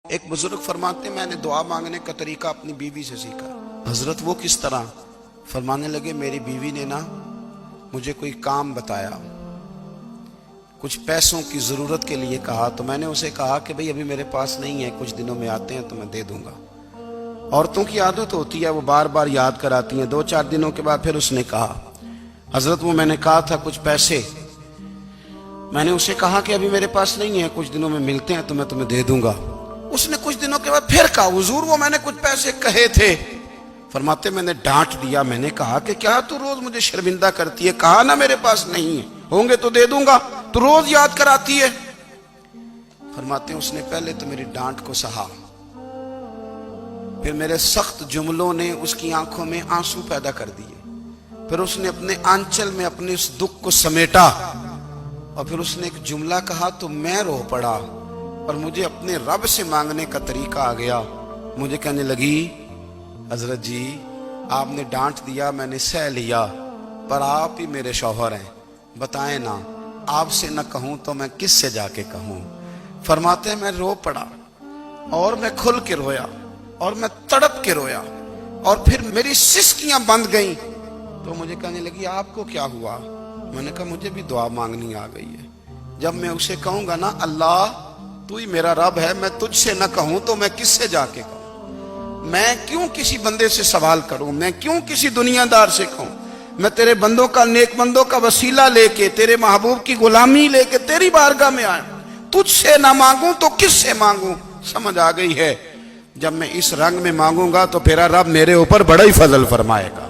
ایک بزرگ فرماتے ہیں میں نے دعا مانگنے کا طریقہ اپنی بیوی سے سیکھا۔ حضرت وہ کس طرح؟ فرمانے لگے میری بیوی نے مجھے کوئی کام بتایا، کچھ پیسوں کی ضرورت کے لیے کہا، تو میں نے اسے کہا کہ بھئی ابھی میرے پاس نہیں ہے، کچھ دنوں میں آتے ہیں تو میں دے دوں گا۔ عورتوں کی عادت ہوتی ہے، وہ بار بار یاد کراتی ہیں۔ 2-4 دنوں کے بعد پھر اس نے کہا حضرت وہ میں نے کہا تھا کچھ پیسے، میں نے اسے کہا کہ ابھی میرے پاس نہیں ہے، کچھ دنوں میں ملتے ہیں تو میں تمہیں دے دوں گا۔ اس نے کچھ دنوں کے بعد پھر کہا حضور وہ میں نے کچھ پیسے کہے تھے۔ فرماتے میں نے ڈانٹ دیا، میں نے کہا کہ کیا تو روز مجھے شرمندہ کرتی ہے، کہا نا میرے پاس نہیں ہے، ہوں گے تو دے دوں گا، تو روز یاد کراتی ہے۔ فرماتے ہیں اس نے پہلے تو میری ڈانٹ کو سہا، پھر میرے سخت جملوں نے اس کی آنکھوں میں آنسو پیدا کر دیے، پھر اس نے اپنے آنچل میں اپنے اس دکھ کو سمیٹا، اور پھر اس نے ایک جملہ کہا تو میں رو پڑا، اور مجھے اپنے رب سے مانگنے کا طریقہ آ گیا۔ مجھے کہنے لگی حضرت جی آپ نے ڈانٹ دیا، میں نے سہ لیا، پر آپ ہی میرے شوہر ہیں، بتائیں نا آپ سے نہ کہوں تو میں کس سے جا کے کہوں۔ فرماتے ہیں میں رو پڑا، اور میں کھل کے رویا، اور میں تڑپ کے رویا، اور پھر میری سسکیاں بند گئیں۔ تو مجھے کہنے لگی آپ کو کیا ہوا؟ میں نے کہا مجھے بھی دعا مانگنی آ گئی ہے۔ جب میں اسے کہوں گا نا اللہ تو ہی میرا رب ہے، میں تجھ سے نہ کہوں تو میں کس سے جا کے کہوں؟ میں کیوں کسی بندے سے سوال کروں؟ میں کیوں کسی دنیا دار سے کہوں؟ میں تیرے بندوں کا، نیک بندوں کا وسیلہ لے کے، تیرے محبوب کی غلامی لے کے تیری بارگاہ میں آیا، تجھ سے نہ مانگوں تو کس سے مانگوں؟ سمجھ آ گئی ہے؟ جب میں اس رنگ میں مانگوں گا تو پھر رب میرے اوپر بڑا ہی فضل فرمائے گا۔